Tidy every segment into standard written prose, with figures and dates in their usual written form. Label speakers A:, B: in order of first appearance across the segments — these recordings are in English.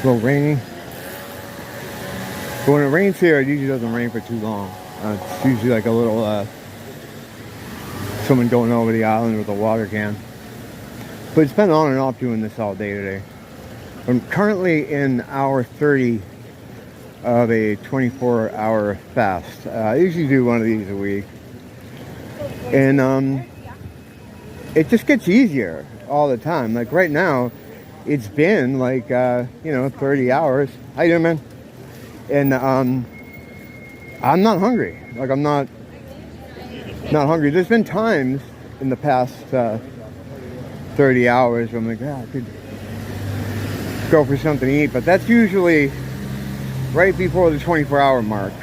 A: little rainy. But when it rains here, it usually doesn't rain for too long. It's usually like a little, someone going over the island with a water can. But it's been on and off doing this all day today. I'm currently in hour 30 of a 24-hour fast. I usually do one of these a week. And it just gets easier all the time. Like right now, it's been like, 30 hours. How you doing, man? And I'm not hungry. Like I'm not hungry. There's been times in the past 30 hours where I'm like, I could go for something to eat, but that's usually right before the 24-hour mark.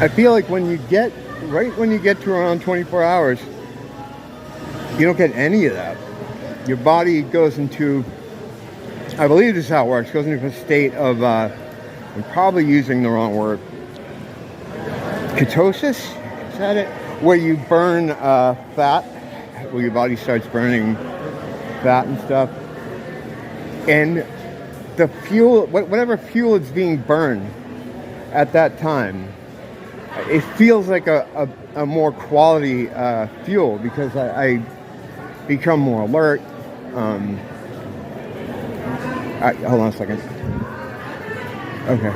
A: I feel like when you get to around 24 hours, you don't get any of that. Your body goes into, I believe this is how it works, goes into a state of, I'm probably using the wrong word, ketosis, is that it? Where you burn fat, where your body starts burning fat and stuff. And the fuel, whatever fuel is being burned at that time, it feels like a more quality fuel because I become more alert. Hold on a second. Okay.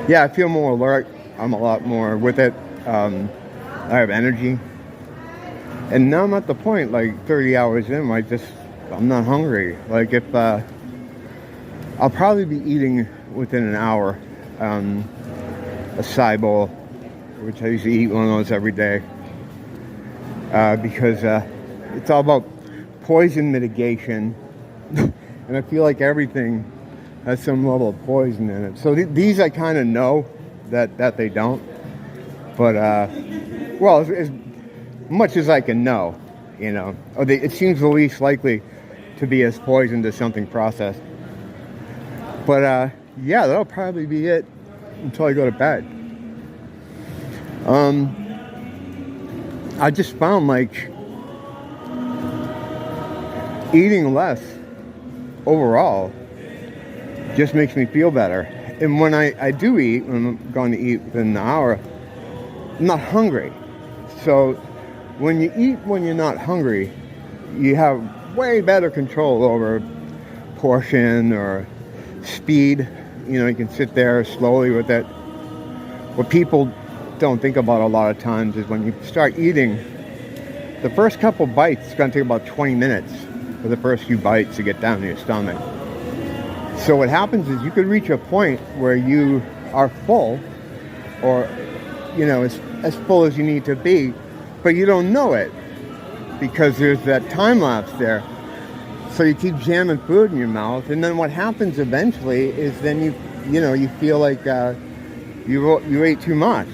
A: Yeah, I feel more alert. I'm a lot more with it. I have energy. And now I'm at the point, like 30 hours in, I'm not hungry. Like if, I'll probably be eating within an hour, a side bowl, which I usually eat one of those every day. Because it's all about poison mitigation. And I feel like everything has some level of poison in it. So these I kind of know that they don't. But, well, as much as I can know, it seems the least likely to be as poisoned as something processed. But yeah, that'll probably be it until I go to bed. I just found like eating less overall just makes me feel better. And when I do eat, when I'm going to eat within an hour, I'm not hungry. So when you eat when you're not hungry, you have way better control over portion or speed. You can sit there slowly with it. What people don't think about a lot of times is when you start eating, the first couple bites, it's going to take about 20 minutes for the first few bites to get down to your stomach. So what happens is you could reach a point where you are full, or as full as you need to be, but you don't know it because there's that time lapse there. So you keep jamming food in your mouth, and then what happens eventually is then you feel like you ate too much.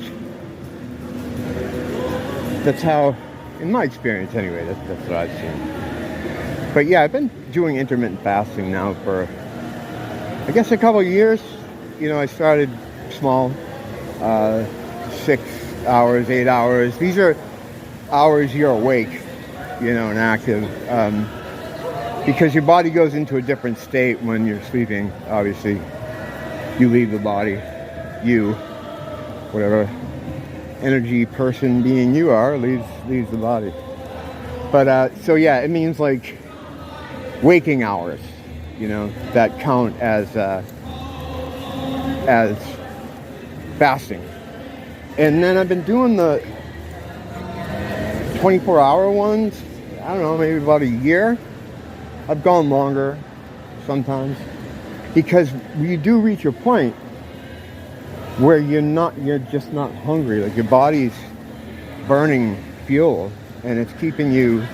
A: That's how, in my experience anyway, that's what I've seen. But yeah, I've been doing intermittent fasting now for, I guess, a couple of years. I started small, 6 hours, 8 hours. These are hours you're awake, and active. Because your body goes into a different state when you're sleeping. Obviously, you leave the body. You, whatever energy person being you are, leaves the body. But so yeah, it means like waking hours, that count as fasting. And then I've been doing the 24-hour ones, I don't know, maybe about a year. I've gone longer sometimes, because you do reach a point where you're just not hungry. Like your body's burning fuel and it's keeping you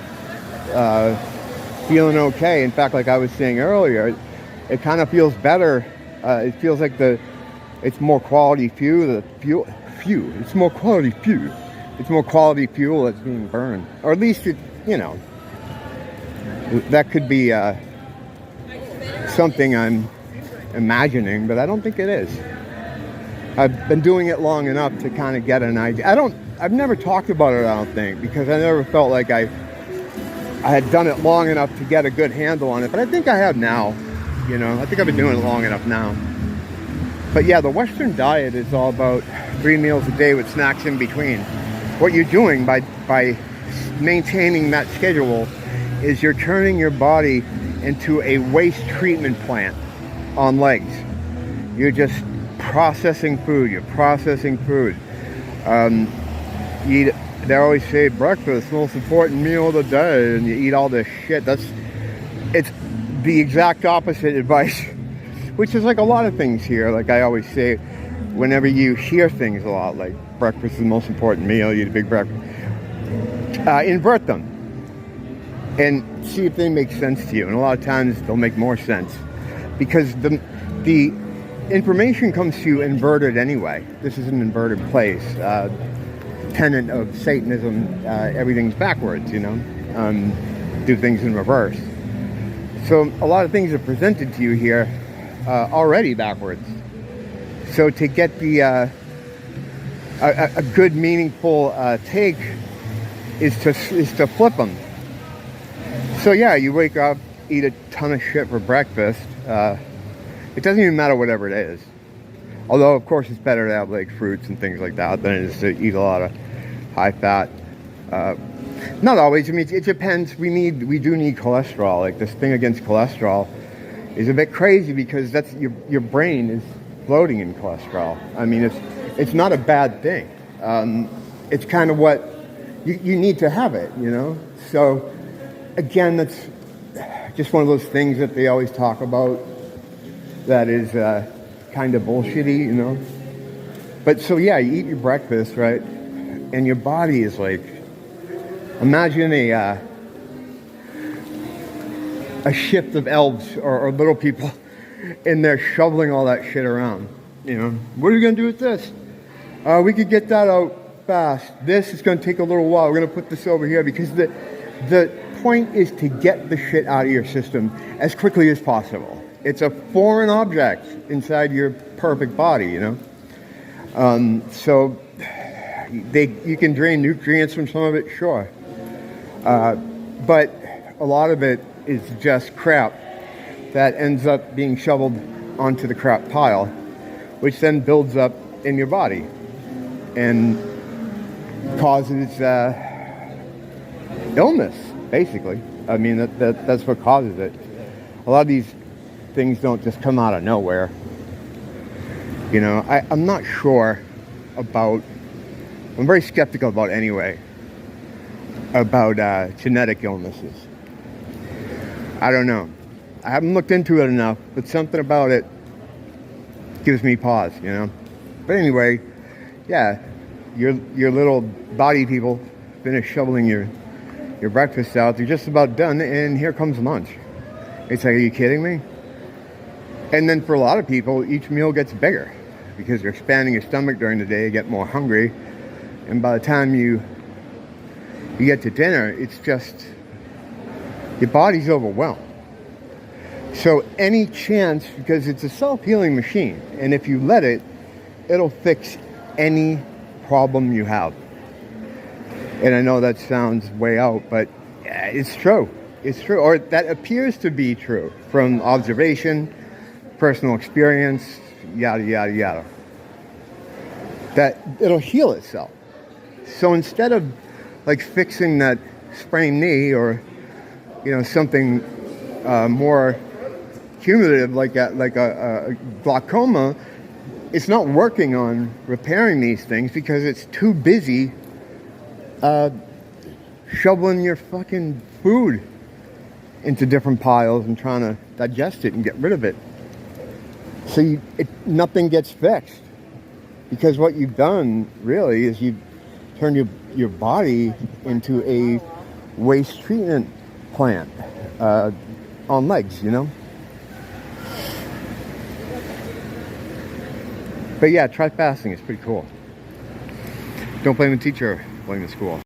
A: feeling okay. In fact, like I was saying earlier, it kind of feels better. It feels like it's more quality fuel. It's more quality fuel. It's more quality fuel that's being burned, or at least that could be something I'm imagining, but I don't think it is. I've been doing it long enough to kind of get an idea. I've never talked about it, I don't think, because I never felt like I I had done it long enough to get a good handle on it, but I think I have now. You know, I think I've been doing it long enough now. But yeah, the Western diet is all about 3 meals a day with snacks in between. What you're doing by maintaining that schedule is you're turning your body into a waste treatment plant on legs. You're just processing food. You're processing food. They always say breakfast, most important meal of the day, and you eat all this shit. It's the exact opposite advice, which is like a lot of things here. Like I always say, whenever you hear things a lot, like breakfast is the most important meal, you eat a big breakfast, invert them and see if they make sense to you. And a lot of times they'll make more sense because the information comes to you inverted anyway. This is an inverted place. Tenet of Satanism, everything's backwards, you know, do things in reverse. So a lot of things are presented to you here already backwards. So to get the a good meaningful take is to flip them. So yeah, you wake up, eat a ton of shit for breakfast. It doesn't even matter whatever it is. Although of course it's better to have like fruits and things like that than it is to eat a lot of high fat. Not always. I mean, it depends. We do need cholesterol. Like this thing against cholesterol is a bit crazy because that's your brain is floating in cholesterol. I mean, it's not a bad thing. It's kind of what you need to have it, you know. So again, that's just one of those things that they always talk about. That is kind of bullshitty, you know. But so yeah, you eat your breakfast, right, and your body is like. Imagine a shift of elves or little people in there shoveling all that shit around. You know, what are we going to do with this? We could get that out fast. This is going to take a little while. We're going to put this over here because the point is to get the shit out of your system as quickly as possible. It's a foreign object inside your perfect body, you know. So you can drain nutrients from some of it, sure. But a lot of it is just crap that ends up being shoveled onto the crap pile, which then builds up in your body and causes illness, basically. I mean, that's what causes it. A lot of these things don't just come out of nowhere. You know, I'm not sure about, I'm very skeptical about genetic illnesses. I don't know. I haven't looked into it enough, but something about it gives me pause, you know. But anyway, yeah, your little body people finish shoveling your breakfast out. They're just about done, and here comes lunch. It's like, are you kidding me? And then for a lot of people, each meal gets bigger because you're expanding your stomach during the day, you get more hungry, and by the time you get to dinner, it's just, your body's overwhelmed. So any chance, because it's a self-healing machine, and if you let it, it'll fix any problem you have. And I know that sounds way out, but it's true. It's true, or that appears to be true from observation, personal experience, yada, yada, yada. That it'll heal itself. So instead of like fixing that sprained knee or, you know, something more cumulative like a glaucoma, it's not working on repairing these things because it's too busy shoveling your fucking food into different piles and trying to digest it and get rid of it. So nothing gets fixed because what you've done really is you've turned your body into a waste treatment plant on legs, you know. But yeah, try fasting. It's pretty cool. Don't blame the teacher, blame the school.